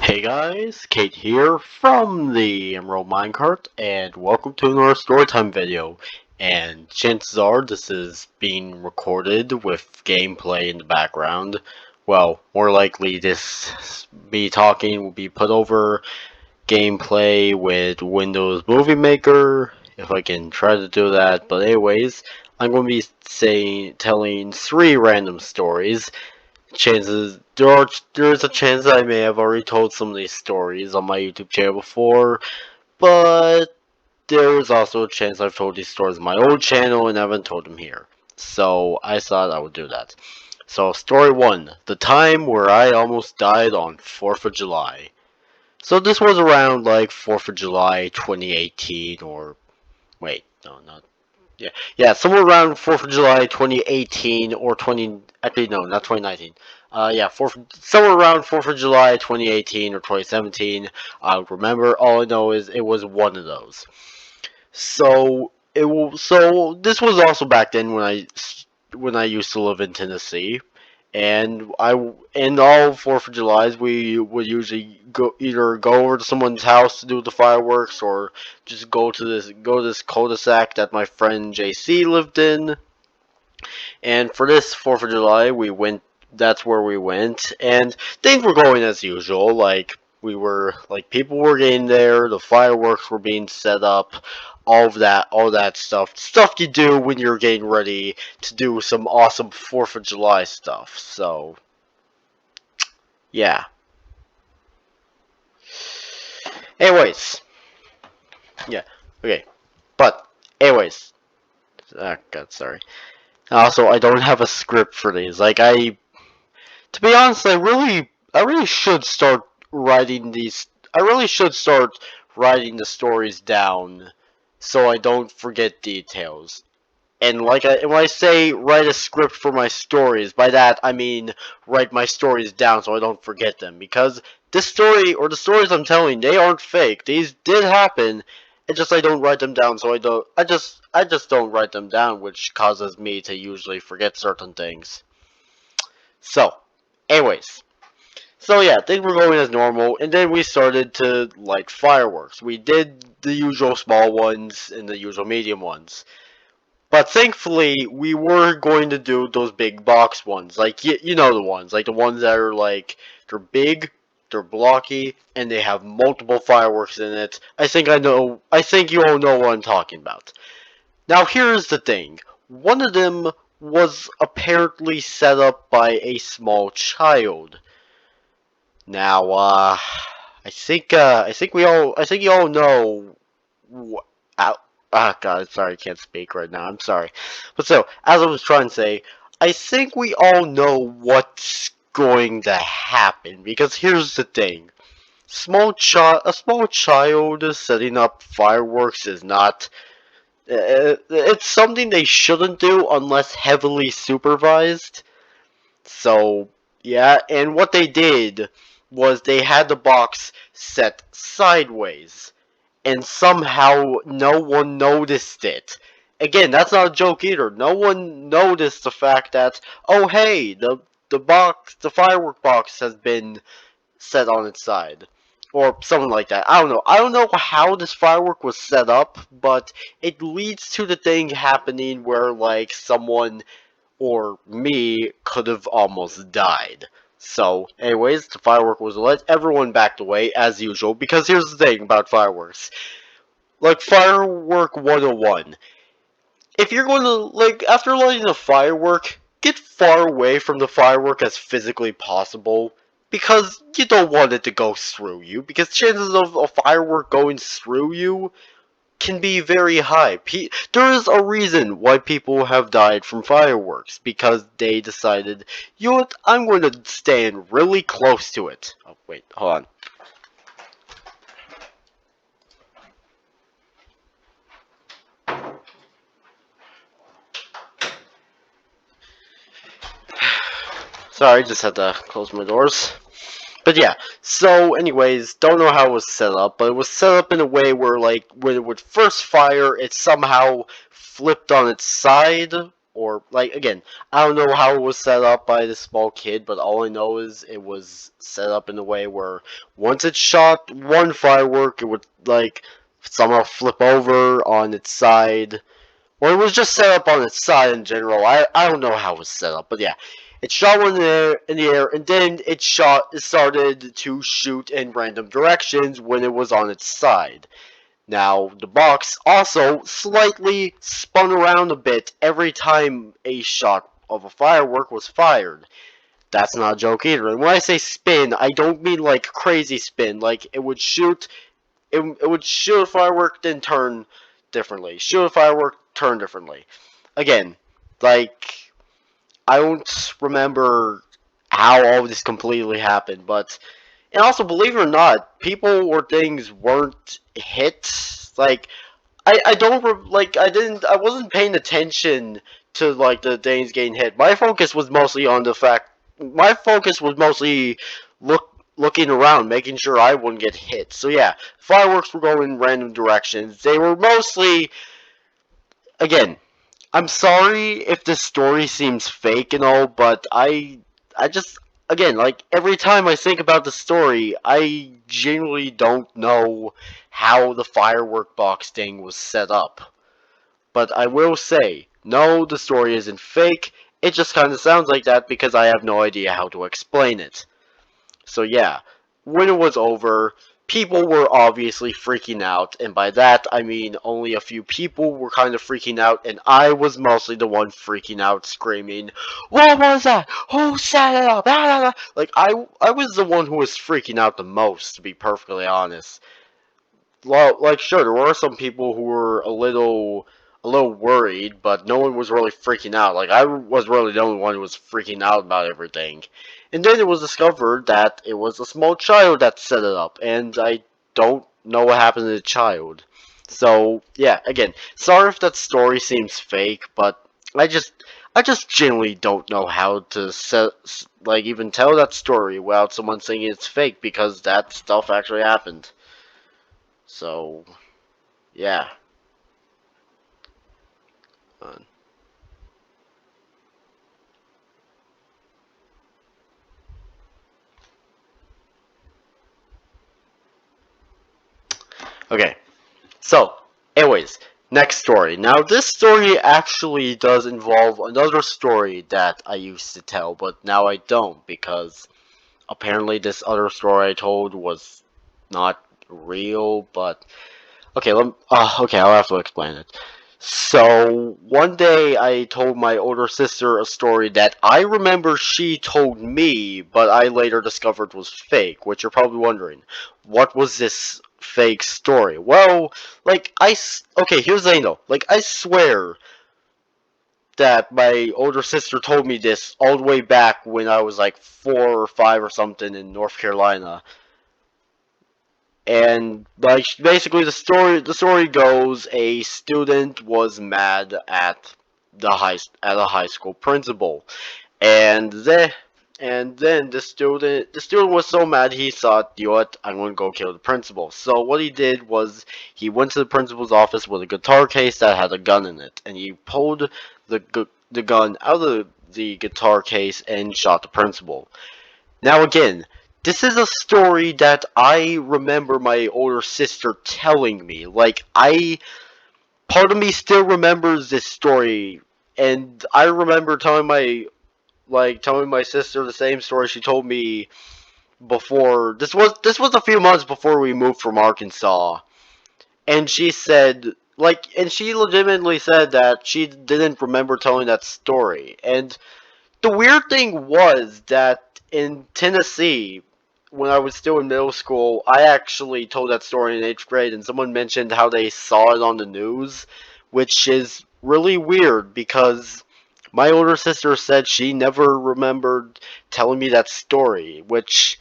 Hey guys, Kate here from the Emerald Minecart, and welcome to another storytime video. And chances are this is being recorded with gameplay in the background. Well, more likely this talking will be put over gameplay with Windows Movie Maker, if I can try to do that. But anyways, I'm going to be telling 3 random stories. There's a chance that I may have already told some of these stories on my YouTube channel before, but there's also a chance I've told these stories on my old channel and haven't told them here. So I thought I would do that. So story 1, the time where I almost died on 4th of July. So this was around like 4th of July 2018, or wait, no, not yeah, somewhere around 4th of July 2018 or 20, actually no, not 2019. Yeah, somewhere around 4th of July 2018 or 2017. I don't remember. All I know is it was one of those. So this was also back then when I used to live in Tennessee, and in all 4th of Julys we would usually either go over to someone's house to do the fireworks, or just go to this cul-de-sac that my friend JC lived in. And for this 4th of July, we went. That's where we went, and things were going as usual. People were getting there, the fireworks were being set up, all that stuff you do when you're getting ready to do some awesome 4th of July stuff. So, yeah. Anyways, yeah, okay. But, anyways, God, sorry. Also, I don't have a script for these. To be honest, I really should start writing these. I really should start writing the stories down so I don't forget details. And when I say write a script for my stories, by that I mean write my stories down so I don't forget them. Because this story, or the stories I'm telling, they aren't fake. These did happen. It's just I don't write them down, so I don't. I just don't write them down, which causes me to usually forget certain things. So, anyways. So yeah, things were going as normal, and then we started to light fireworks. We did the usual small ones and the usual medium ones. But thankfully, we were going to do those big box ones. Like, you know the ones. Like, the ones that are, like, they're big, they're blocky, and they have multiple fireworks in it. I think you all know what I'm talking about. Now, here's the thing. One of them was apparently set up by a small child. Now, I think you all know. God, sorry, I can't speak right now. I'm sorry. But so, as I was trying to say, I think we all know what's going to happen. Because here's the thing: a small child setting up fireworks is not. It's something they shouldn't do unless heavily supervised. So, yeah, and what they did was they had the box set sideways, and somehow no one noticed it. Again, that's not a joke either. No one noticed the fact that, oh hey, the firework box has been set on its side. Or something like that. I don't know. I don't know how this firework was set up, but it leads to the thing happening where, like, someone or me could have almost died. So, anyways, the firework was lit. Everyone backed away, as usual, because here's the thing about fireworks. Like, Firework 101. If you're going to, like, after lighting a firework, get far away from the firework as physically possible, because you don't want it to go through you, because chances of a firework going through you can be very high. There is a reason why people have died from fireworks, because they decided, you know what, I'm going to stand really close to it. Oh, wait, hold on. Sorry, just had to close my doors. But yeah, so anyways, don't know how it was set up, but it was set up in a way where, like, when it would first fire, it somehow flipped on its side, or like again, I don't know how it was set up by this small kid, but all I know is it was set up in a way where once it shot one firework, it would like somehow flip over on its side. Or it was just set up on its side in general. I don't know how it was set up, but yeah. It shot one in the air, and then it started to shoot in random directions when it was on its side. Now, the box also slightly spun around a bit every time a shot of a firework was fired. That's not a joke either. And when I say spin, I don't mean like crazy spin. Like it would shoot a firework, then turn differently. Shoot a firework, turn differently. Again, like I don't remember how all this completely happened, but and also believe it or not, people or things weren't hit. Like I don't like I wasn't paying attention to like the Danes getting hit. My focus was mostly on the fact. My focus was mostly looking around, making sure I wouldn't get hit. So yeah, fireworks were going in random directions. They were mostly again. I'm sorry if this story seems fake and all, but I just again like every time I think about the story, I genuinely don't know how the firework box thing was set up. But I will say, no, the story isn't fake. It just kind of sounds like that because I have no idea how to explain it. So yeah, when it was over, people were obviously freaking out, and by that I mean only a few people were kind of freaking out, and I was mostly the one freaking out, screaming, "What was that? Who set it up?" Like I was the one who was freaking out the most, to be perfectly honest. Well, like sure, there were some people who were a little worried, but no one was really freaking out. Like I was really the only one who was freaking out about everything. And then it was discovered that it was a small child that set it up, and I don't know what happened to the child. So yeah, again, sorry if that story seems fake, but I just genuinely don't know how to like even tell that story without someone saying it's fake because that stuff actually happened. So yeah. Uh, Okay, so, anyways, next story. Now, this story actually does involve another story that I used to tell, but now I don't because apparently this other story I told was not real, but okay, okay, I'll have to explain it. So, one day I told my older sister a story that I remember she told me, but I later discovered was fake, which you're probably wondering. What was this fake story? Well, like, okay, here's the thing though. Like, I swear that my older sister told me this all the way back when I was like 4 or 5 or something in North Carolina. And like basically the story goes a student was mad at at a high school principal, and then the student was so mad he thought, you know what, I'm gonna go kill the principal. So what he did was he went to the principal's office with a guitar case that had a gun in it, and he pulled the gun out of the guitar case and shot the principal. Now again, this is a story that I remember my older sister telling me. Like part of me still remembers this story, and I remember telling my sister the same story she told me before. This was a few months before we moved from Arkansas, and she said and she legitimately said that she didn't remember telling that story. And the weird thing was that in Tennessee, when I was still in middle school, I actually told that story in 8th grade, and someone mentioned how they saw it on the news, which is really weird because my older sister said she never remembered telling me that story, which,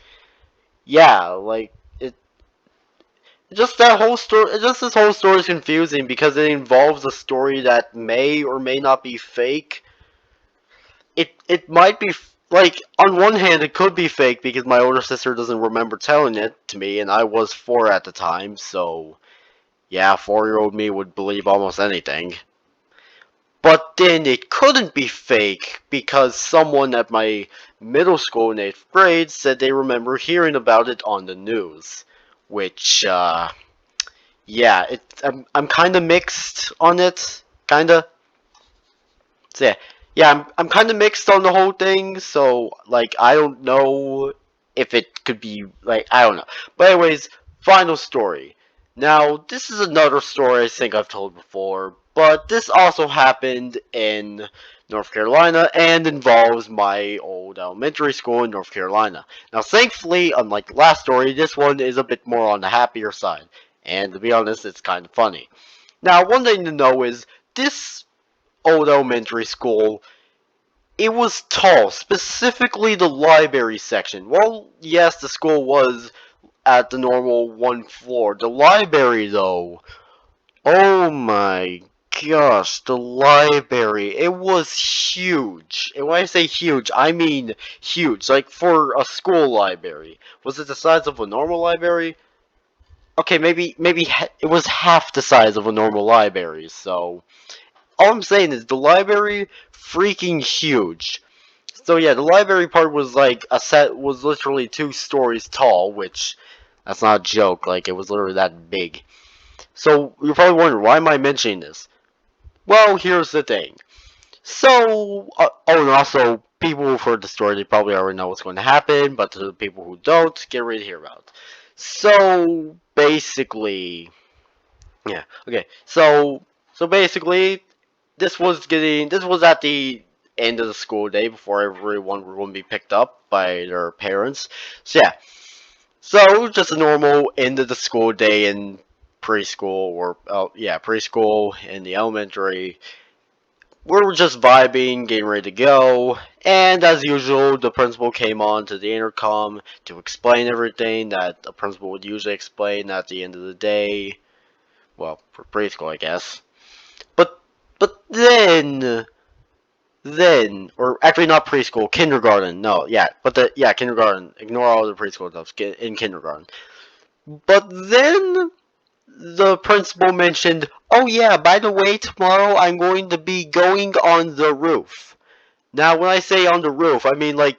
yeah, like, just that whole story, just this whole story is confusing because it involves a story that may or may not be fake. It might be like on one hand it could be fake because my older sister doesn't remember telling it to me, and I was 4 at the time, so yeah, 4-year-old me would believe almost anything. But then it couldn't be fake because someone at my middle school in 8th grade said they remember hearing about it on the news. Which, yeah, I'm kind of mixed on it. Kinda. So, yeah, I'm kind of mixed on the whole thing. So, like, I don't know if it could be, like, I don't know. But anyways, final story. Now, this is another story I think I've told before, but this also happened in North Carolina and involves my old elementary school in North Carolina. Now, thankfully, unlike the last story, this one is a bit more on the happier side. And to be honest, it's kind of funny. Now, one thing to know is this old elementary school, it was tall, specifically the library section. Well, yes, the school was at the normal one floor. The library, though, oh my gosh, the library, it was huge. And when I say huge, I mean huge. Like, for a school library. Was it the size of a normal library? Okay, maybe it was half the size of a normal library, so all I'm saying is the library freaking huge. So yeah, the library part was like a set was literally 2 stories tall, which that's not a joke. Like it was literally that big. So you're probably wondering why am I mentioning this? Well, here's the thing. So oh, and also people who've heard the story, they probably already know what's going to happen. But to the people who don't, get ready to hear about it. So basically, yeah, okay. So basically, this was at the end of the school day before everyone were going to be picked up by their parents. So yeah, so just a normal end of the school day in preschool or yeah, preschool in the elementary. We were just vibing, getting ready to go, and as usual, the principal came on to the intercom to explain everything that the principal would usually explain at the end of the day. Well, for preschool, I guess. But but then, or actually not preschool, kindergarten. No, yeah, but yeah, kindergarten. Ignore all the preschool stuff in kindergarten. But then the principal mentioned, "Oh yeah, by the way, tomorrow I'm going to be going on the roof." Now, when I say on the roof, I mean like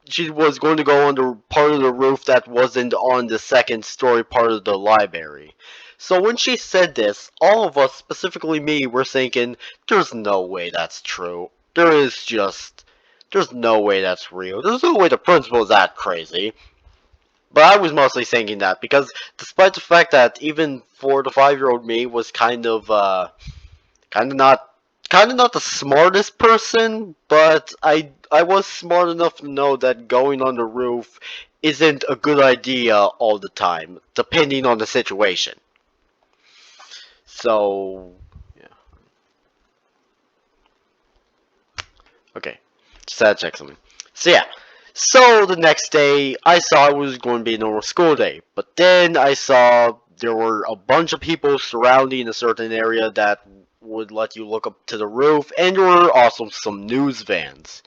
she was going to go on the part of the roof that wasn't on the second story part of the library. So when she said this, all of us, specifically me, were thinking, there's no way that's true. There's no way that's real. There's no way the principal is that crazy. But I was mostly thinking that because despite the fact that even 4 to 5 year old me was kind of not the smartest person, but I was smart enough to know that going on the roof isn't a good idea all the time, depending on the situation. So yeah, okay, just had to check something. So yeah, so the next day I saw it was going to be a normal school day, but then I saw there were a bunch of people surrounding a certain area that would let you look up to the roof, and there were also some news vans.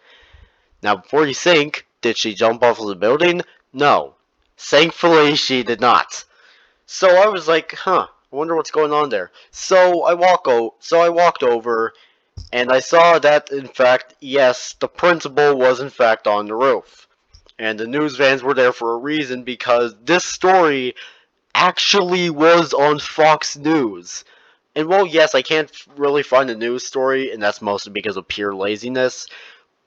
Now, before you think, did she jump off of the building? No. Thankfully, she did not. So I was like, huh, I wonder what's going on there. So I walked over, and I saw that, in fact, yes, the principal was in fact on the roof. And the news vans were there for a reason because this story actually was on Fox News. And well, yes, I can't really find a news story, and that's mostly because of pure laziness.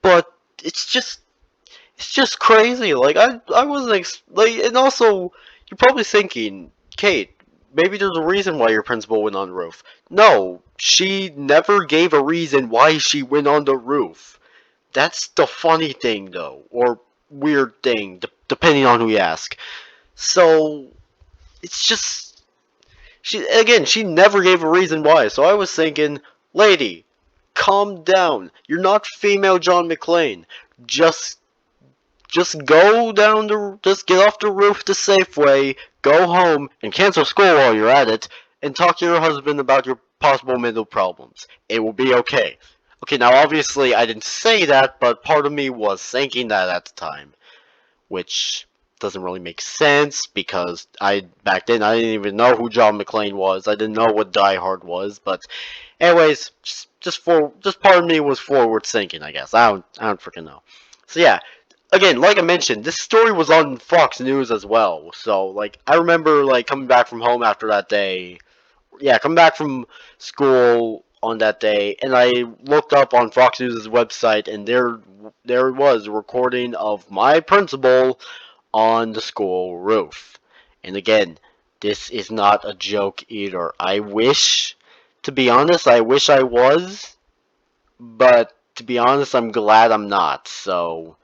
But it's just crazy. Like I wasn't like, and also you're probably thinking, Kate, maybe there's a reason why your principal went on the roof. No, she never gave a reason why she went on the roof. That's the funny thing, though, or weird thing, depending on who you ask. So it's just she never gave a reason why. So I was thinking, lady, calm down. You're not female John McClane. Just just get off the roof to Safeway, go home, and cancel school while you're at it, and talk to your husband about your possible mental problems. It will be okay. Okay, now obviously I didn't say that, but part of me was thinking that at the time. Which, doesn't really make sense because back then I didn't even know who John McClane was. I didn't know what Die Hard was, but anyways, just part of me was forward thinking, I guess. I don't freaking know. So yeah, again, like I mentioned, this story was on Fox News as well. So like I remember like coming back from home after that day. Yeah, coming back from school on that day, and I looked up on Fox News' website, and there it was, a recording of my principal on the school roof. And again, this is not a joke either. I wish, to be honest, I wish I was, but to be honest, I'm glad I'm not. So